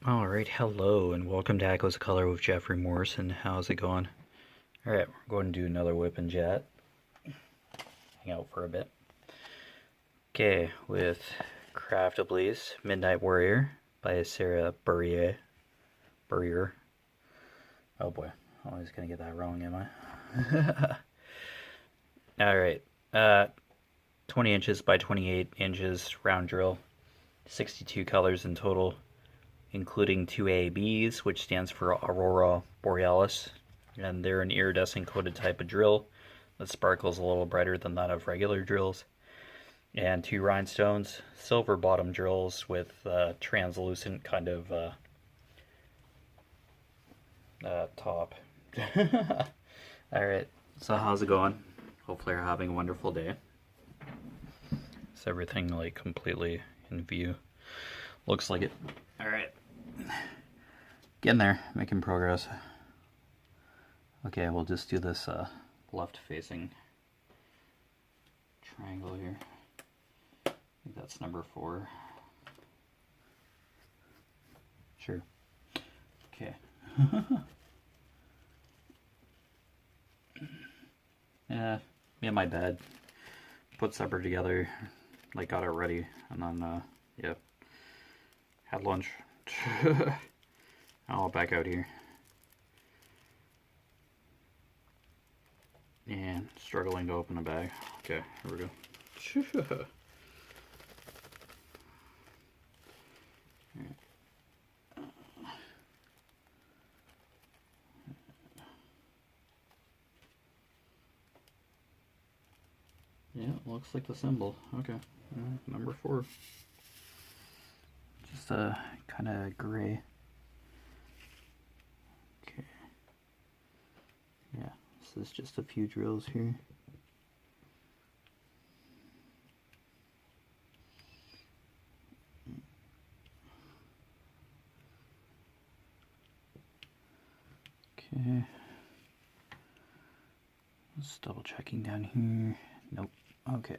Alright, hello and welcome to Echoes of Color with Jefferey Morrison. How's it going? Alright, we're going to do another whip and jet. Hang out for a bit. Okay, with Craftably's Midnight Warrior by Sarah Burrier. Oh boy, I'm always gonna get that wrong, am I? Alright, 20 inches by 28 inches round drill. 62 colors in total, including 2 ABs, which stands for Aurora Borealis, and they're an iridescent coated type of drill that sparkles a little brighter than that of regular drills. And 2 rhinestones, silver bottom drills with translucent kind of top. Alright, so how's it going? Hopefully you're having a wonderful day. Is everything like completely in view? Looks like it. Alright. Getting there, making progress. Okay, we'll just do this left facing triangle here. I think that's number 4. Sure. Okay. Yeah, me and my bed. Put supper together, like got it ready, and then, yeah, had lunch. I'll back out here. And struggling to open a bag. Okay, here we go. Yeah, looks like the symbol. Okay, number 4. Just kind of gray. Okay. Yeah, this is just a few drills here. Okay. Just double checking down here. Nope. Okay.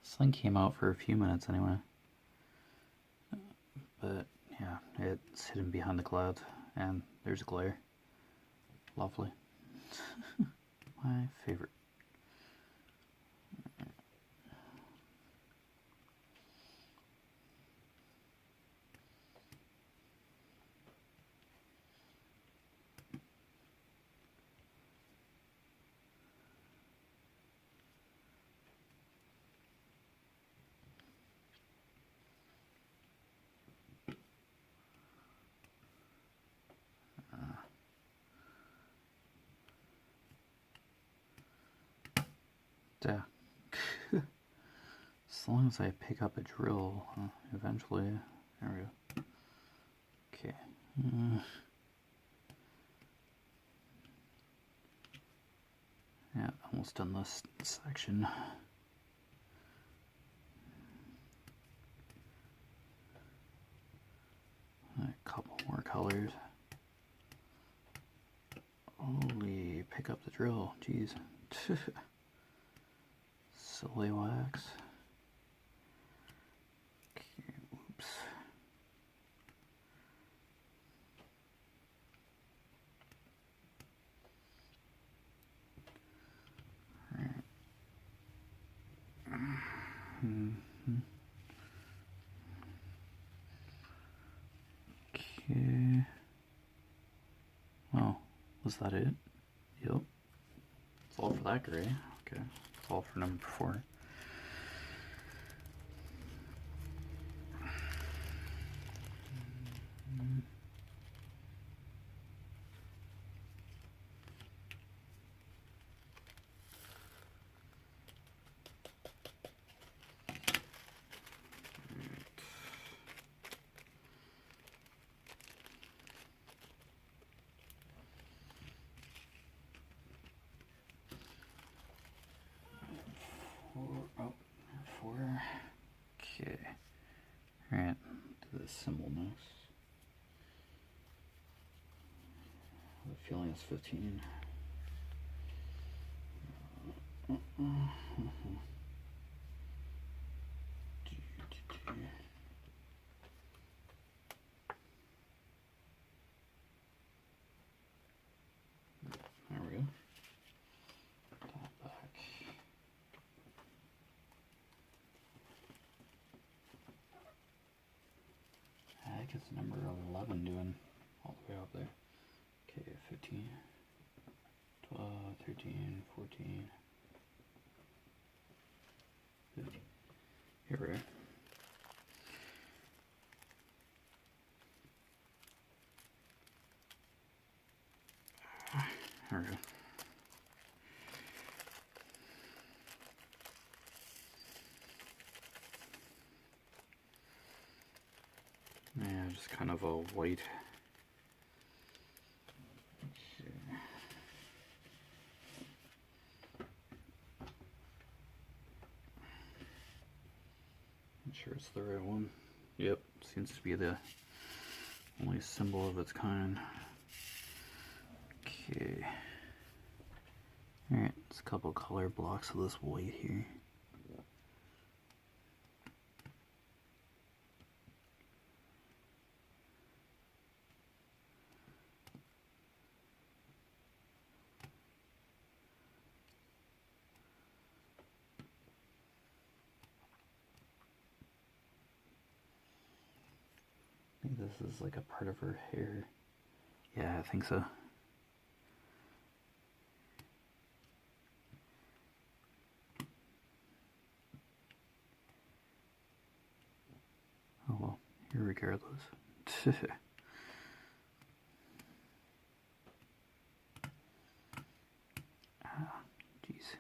This thing came out for a few minutes anyway. But yeah, it's hidden behind the clouds, and there's glare. Lovely. My favorite. Yeah. As long as I pick up a drill, eventually. There we go. Okay. Yeah, almost done this section. A couple more colors. Holy, pick up the drill. Jeez. Silly wax. Okay, oops. Alright. Okay. Oh, was that it? Yep. It's all for that gray. Okay. It's all for number 4. to this symbol next. I have a feeling it's 15. There we go. That back. Heck, it's number 11 doing all the way up there. Okay, 15, 12, 13, 14, 15. Here we are. There we go. Yeah, just kind of a white. Not sure it's the right one. Yep, seems to be the only symbol of its kind. Okay. Alright, it's a couple color blocks of this white here. I think this is like a part of her hair. Yeah, I think so. Oh well, irregardless. Ah, jeez.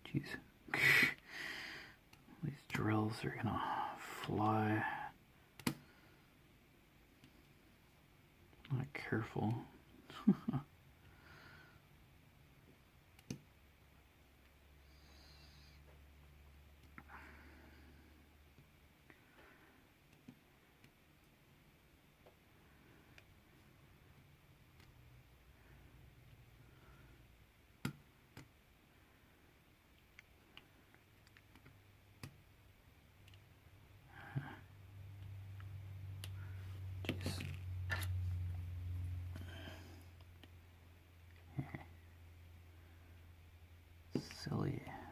Jeez. These drills are gonna fly. Not careful.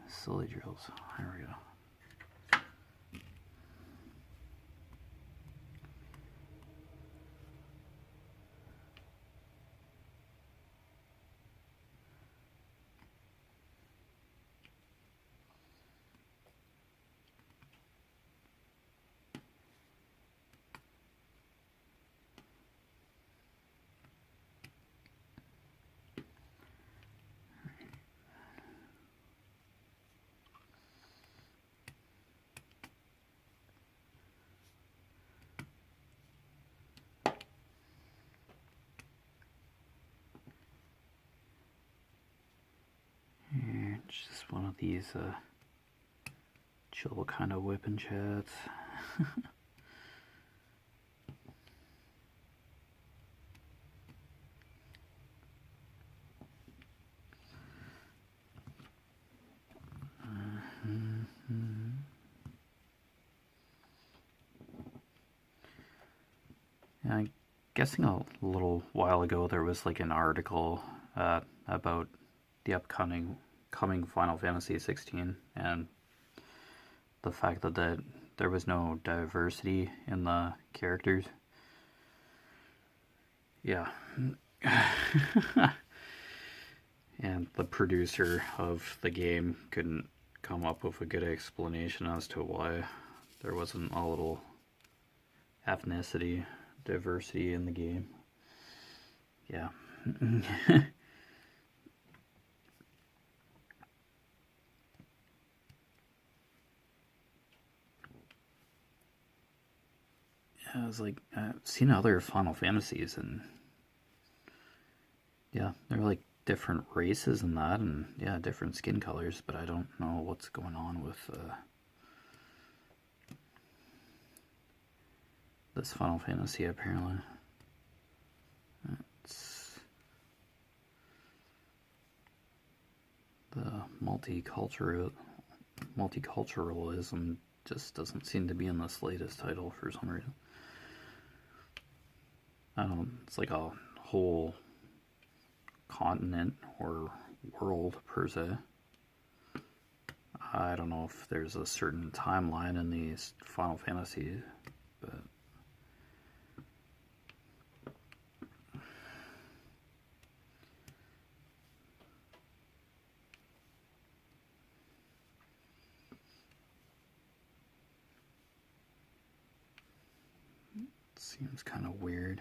Silly drills. There we go. It's just one of these chill kind of whipping chats. Yeah, I'm guessing a little while ago there was like an article about the coming Final Fantasy 16 and the fact that there was no diversity in the characters. Yeah. And the producer of the game couldn't come up with a good explanation as to why there wasn't a little ethnicity diversity in the game. Yeah. I was like, I've seen other Final Fantasies, and yeah, they're like different races and that, and yeah, different skin colors, but I don't know what's going on with this Final Fantasy apparently. It's the multiculturalism just doesn't seem to be in this latest title for some reason. I don't know, it's like a whole continent or world per se. I don't know if there's a certain timeline in these Final Fantasies, but it seems kind of weird.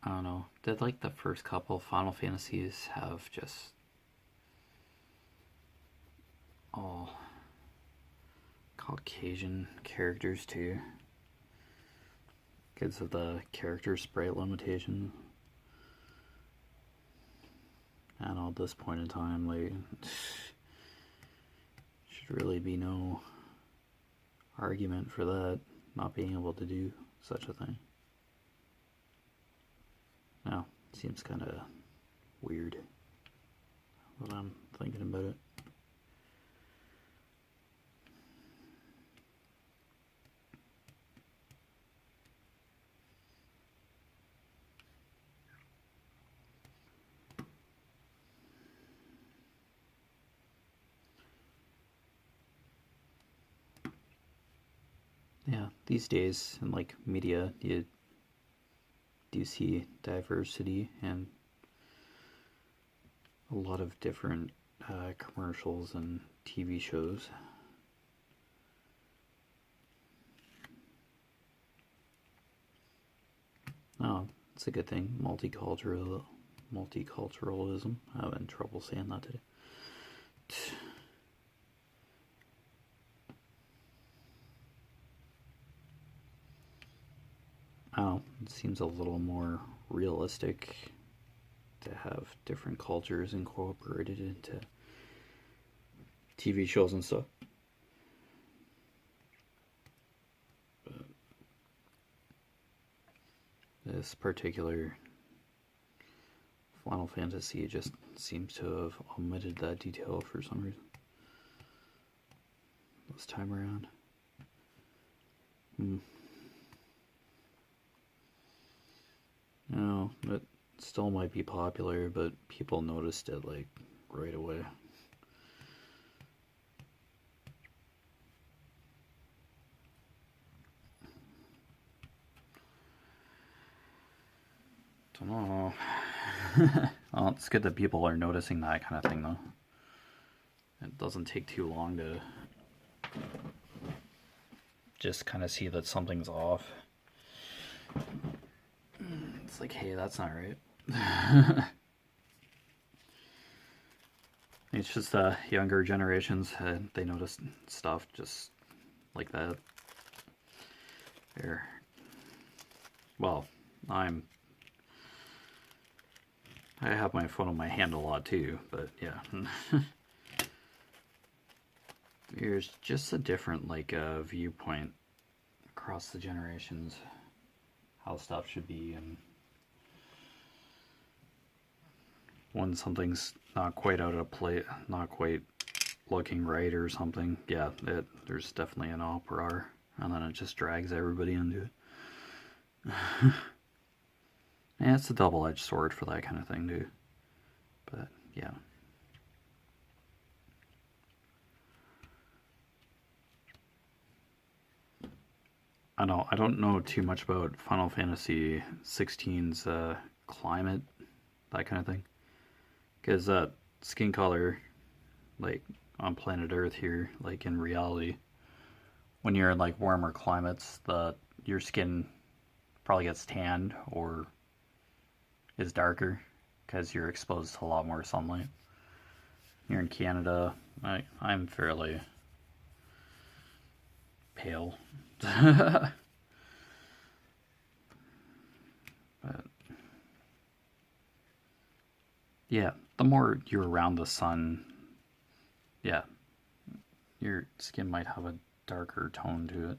I don't know. Did like the first couple Final Fantasies have just all Caucasian characters too? Because of the character sprite limitation. I don't know, at this point in time, like, should really be no argument for that, not being able to do such a thing. No, seems kind of weird when I'm thinking about it. Yeah, these days in like media, you do see diversity and a lot of different commercials and TV shows. Oh, it's a good thing. Multiculturalism. I'm having trouble saying that today. Oh, it seems a little more realistic to have different cultures incorporated into TV shows and stuff. But this particular Final Fantasy just seems to have omitted that detail for some reason this time around. No, it still might be popular, but people noticed it like right away. Don't know. Well, it's good that people are noticing that kind of thing, though. It doesn't take too long to just kind of see that something's off. It's like, hey, that's not right. It's just younger generations, they notice stuff just like that. There. Well, I have my phone on my hand a lot too, but yeah. There's just a different viewpoint across the generations, how stuff should be, and when something's not quite out of place, not quite looking right or something, yeah, there's definitely an uproar, and then it just drags everybody into it. Yeah, it's a double-edged sword for that kind of thing, too. But, yeah. I don't know too much about Final Fantasy 16's climate, that kind of thing. Because skin color, like on planet Earth here, like in reality, when you're in like warmer climates, your skin probably gets tanned or is darker because you're exposed to a lot more sunlight. Here in Canada, I'm fairly pale. But yeah, the more you're around the sun, yeah, your skin might have a darker tone to it.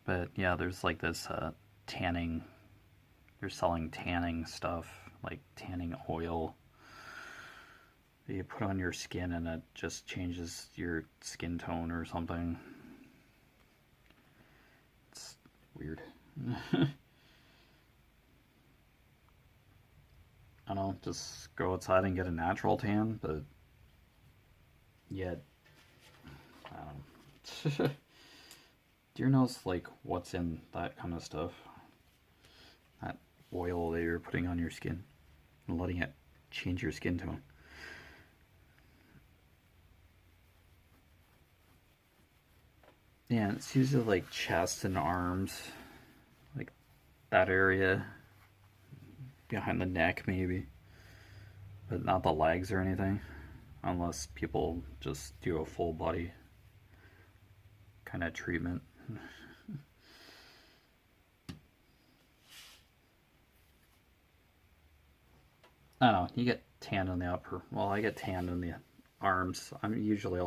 But yeah, there's like this tanning, they're selling tanning stuff, like tanning oil that you put on your skin and it just changes your skin tone or something. It's weird. I don't know, just go outside and get a natural tan, but yet, I don't know. Do you know like what's in that kind of stuff? That oil that you're putting on your skin and letting it change your skin tone. Yeah, it's usually like chest and arms, like that area, behind the neck maybe, but not the legs or anything, unless people just do a full body kind of treatment. I don't know, you get tanned on the upper, well, I get tanned on the arms. I'm usually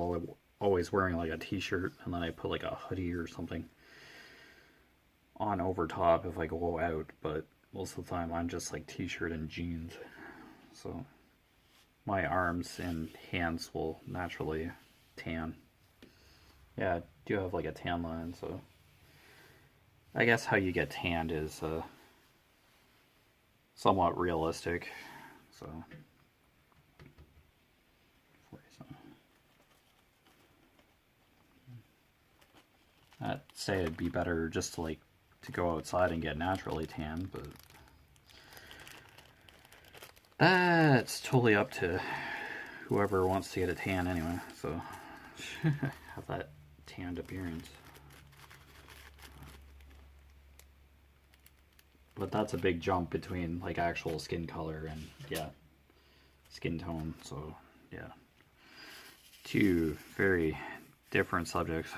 always wearing like a t-shirt, and then I put like a hoodie or something on over top if I go out, but most of the time I'm just like t-shirt and jeans. So my arms and hands will naturally tan. Yeah, I do have like a tan line, so I guess how you get tanned is somewhat realistic. So I'd say it'd be better just to like to go outside and get naturally tan, but that's totally up to whoever wants to get a tan anyway, so have that tanned appearance. But that's a big jump between like actual skin color and yeah, skin tone, so yeah. Two very different subjects.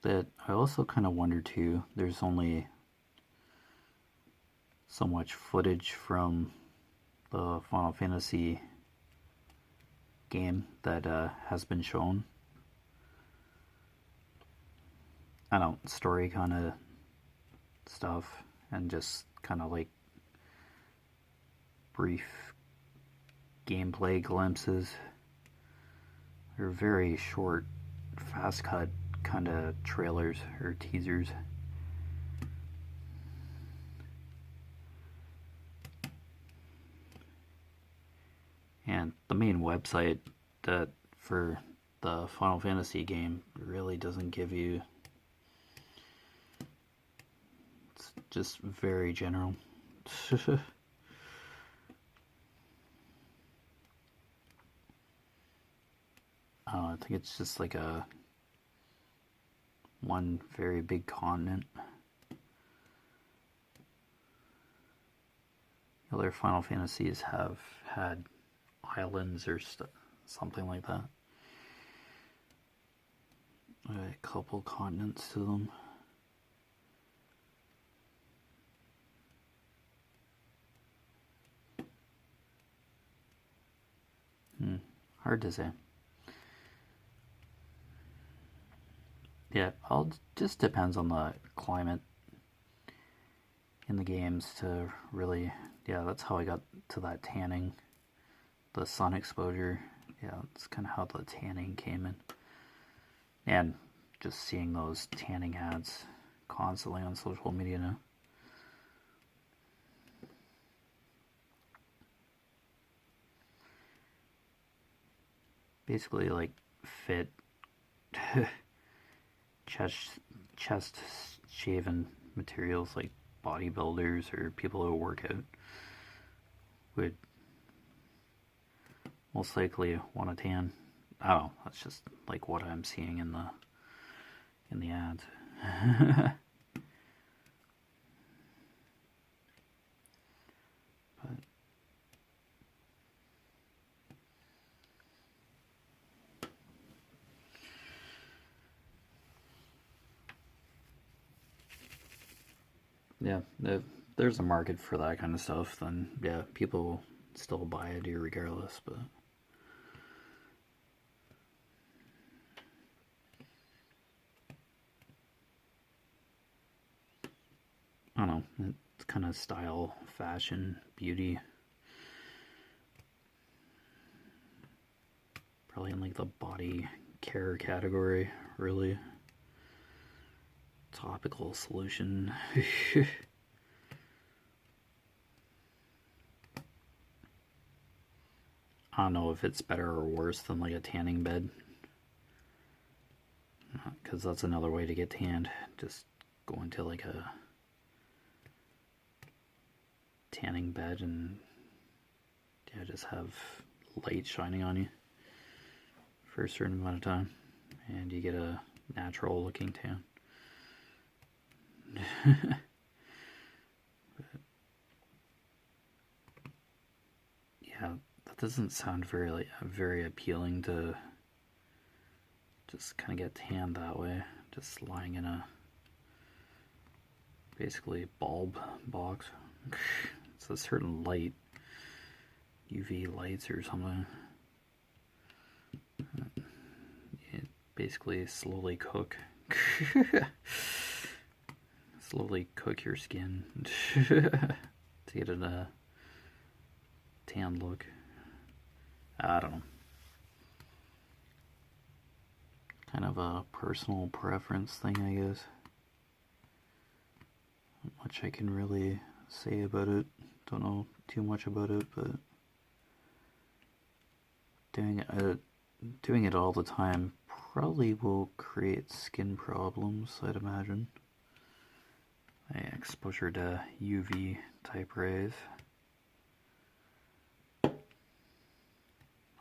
That I also kind of wonder too, there's only so much footage from the Final Fantasy game that has been shown. I don't, story kind of stuff and just kind of like brief gameplay glimpses. They're very short, fast cut kind of trailers or teasers. And the main website that for the Final Fantasy game really doesn't give you, it's just very general. I think it's just like one very big continent. Other Final Fantasies have had islands or something like that. A couple continents to them. Hard to say. Yeah, it just depends on the climate in the games to really, yeah, that's how I got to that tanning. The sun exposure, yeah, that's kind of how the tanning came in. And just seeing those tanning ads constantly on social media now. Basically, like, fit chest shaven materials like bodybuilders or people who work out would most likely want a tan. I don't know, that's just like what I'm seeing in the ads. But yeah, if there's a market for that kind of stuff, then yeah, people still buy it regardless, but I don't know, it's kind of style, fashion, beauty. Probably in like the body care category, really. Topical solution. I don't know if it's better or worse than like a tanning bed, because that's another way to get tanned. Just go into like a tanning bed and yeah, just have light shining on you for a certain amount of time, and you get a natural looking tan. Yeah, that doesn't sound very appealing to just kind of get tanned that way, just lying in a basically bulb box. It's a certain light, UV lights or something. It basically slowly cook your skin to get a tan look. I don't know. Kind of a personal preference thing, I guess. Not much I can really say about it. Don't know too much about it, but doing it all the time probably will create skin problems, I'd imagine. Exposure to UV type rays.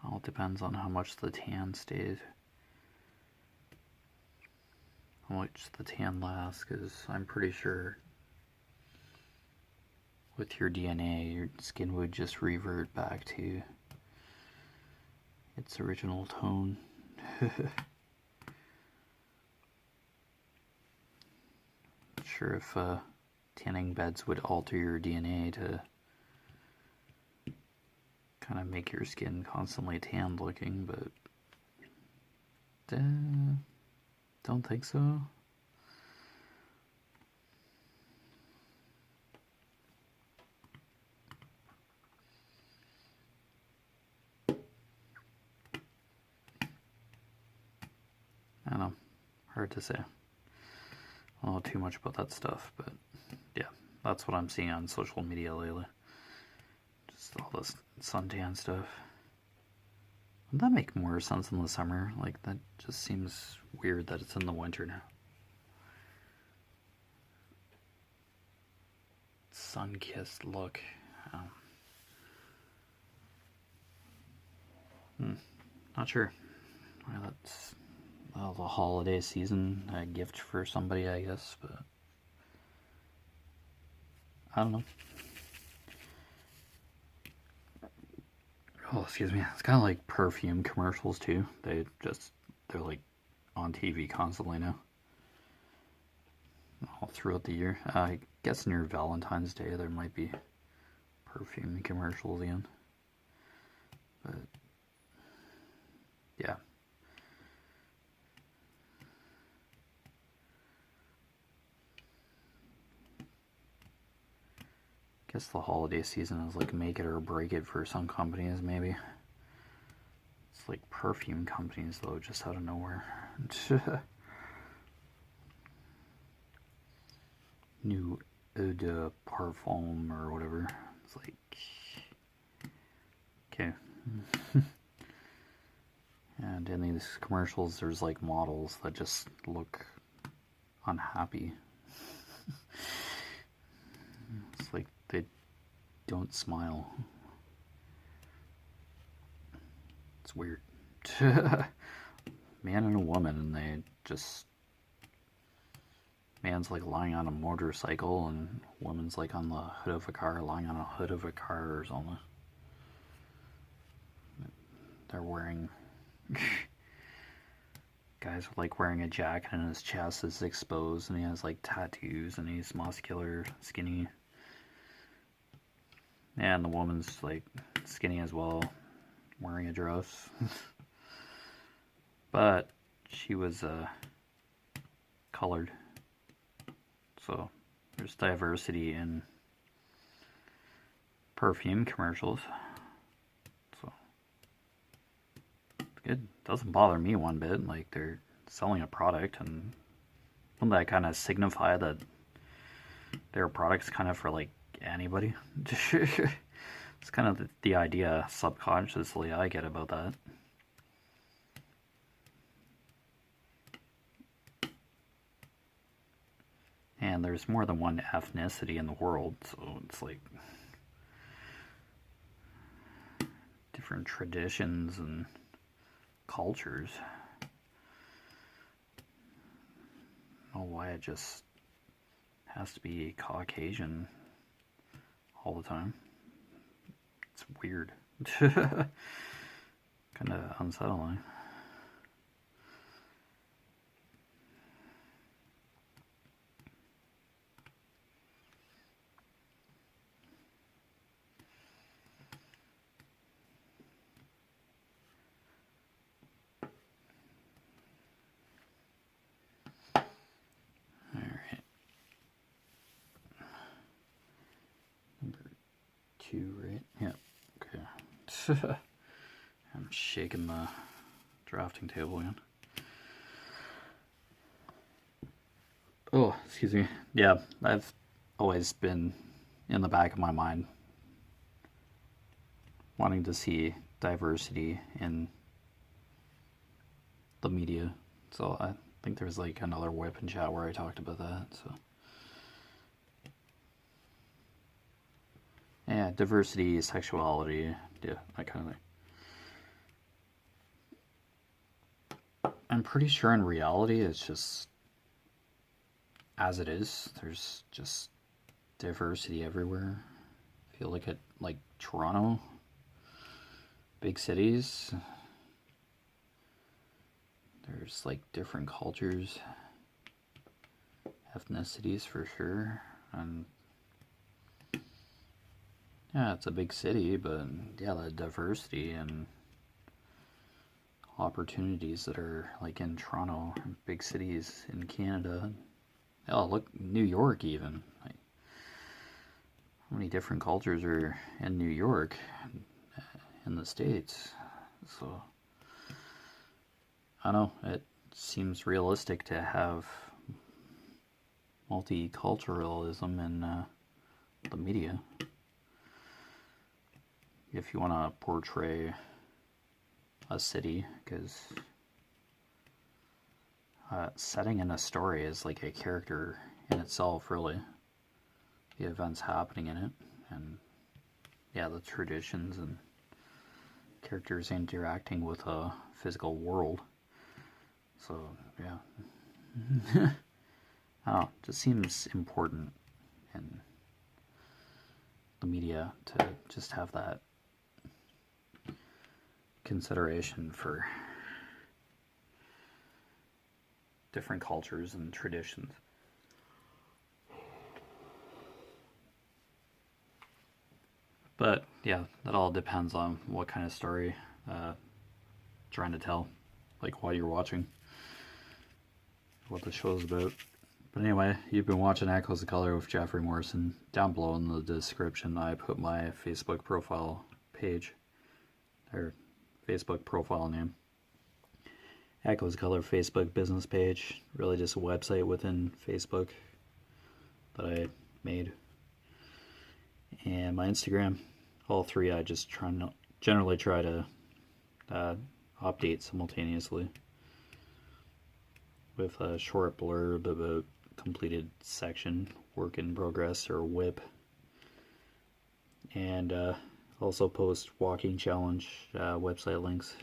All depends on how much the tan stays. How much the tan lasts, because I'm pretty sure with your DNA, your skin would just revert back to its original tone. Not sure if tanning beds would alter your DNA to kind of make your skin constantly tan looking, but don't think so. I don't know, hard to say. I don't know too much about that stuff, but yeah, that's what I'm seeing on social media lately. Just all this suntan stuff. Would that make more sense in the summer? Like, that just seems weird that it's in the winter now. Sun-kissed look. Not sure. Well, that's the holiday season, a gift for somebody, I guess, but I don't know. Oh, excuse me. It's kind of like perfume commercials too. They're like on TV constantly now, all throughout the year. I guess near Valentine's Day there might be perfume commercials again, but Yeah. Guess the holiday season is like make it or break it for some companies, maybe. It's like perfume companies, though, just out of nowhere. New eau de parfum or whatever. It's like, okay. And in these commercials, there's like models that just look unhappy. It's like they don't smile. It's weird. Man and a woman, and they just... Man's like lying on a motorcycle, and woman's like on the hood of a car, lying on a hood of a car or something. They're wearing... Guy's like wearing a jacket and his chest is exposed, and he has like tattoos, and he's muscular, skinny. And the woman's like skinny as well, wearing a dress. But she was colored. So there's diversity in perfume commercials. So it's good. Doesn't bother me one bit. Like, they're selling a product, and wouldn't that kind of signify that their product's kind of for like anybody? It's kind of the idea subconsciously I get about that. And there's more than one ethnicity in the world, so it's like different traditions and cultures. I don't know why it just has to be Caucasian all the time. It's weird. Kind of unsettling. Right? Yeah. Okay. I'm shaking the drafting table again. Oh, excuse me. Yeah, I've always been in the back of my mind wanting to see diversity in the media. So I think there's like another WIP in chat where I talked about that. So yeah, diversity, sexuality, yeah, that kind of thing. I'm pretty sure in reality it's just as it is. There's just diversity everywhere. I feel like like Toronto, big cities, there's like different cultures, ethnicities for sure, and yeah, it's a big city, but yeah, the diversity and opportunities that are like in Toronto, big cities in Canada. Oh, look, New York even. Like, how many different cultures are in New York, in the States? So, I don't know, it seems realistic to have multiculturalism in the media. If you want to portray a city, because setting in a story is like a character in itself, really. The events happening in it, and yeah, the traditions and characters interacting with a physical world. So yeah, I don't know, it just seems important in the media to just have that consideration for different cultures and traditions. But yeah, that all depends on what kind of story trying to tell, like, while you're watching what the show's about. But anyway, you've been watching Echoes of Color with Jefferey Morrison. Down below in the description, I put my Facebook profile page, or Facebook profile name. Echoes of Color Facebook business page, really just a website within Facebook that I made. And my Instagram, all three I just generally try to update simultaneously with a short blurb about completed section, work in progress, or WIP. And also post walking challenge website links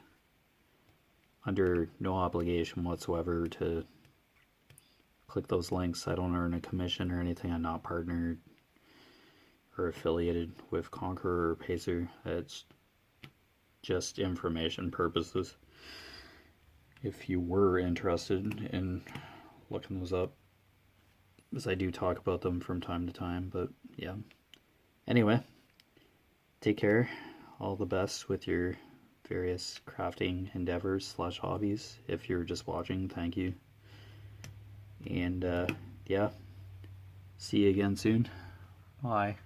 under no obligation whatsoever to click those links. I don't earn a commission or anything. I'm not partnered or affiliated with Conqueror or Pacer. It's just information purposes. If you were interested in looking those up, because I do talk about them from time to time, but yeah. Anyway, take care. All the best with your various crafting endeavors / hobbies. If you're just watching, thank you. And yeah, see you again soon. Bye.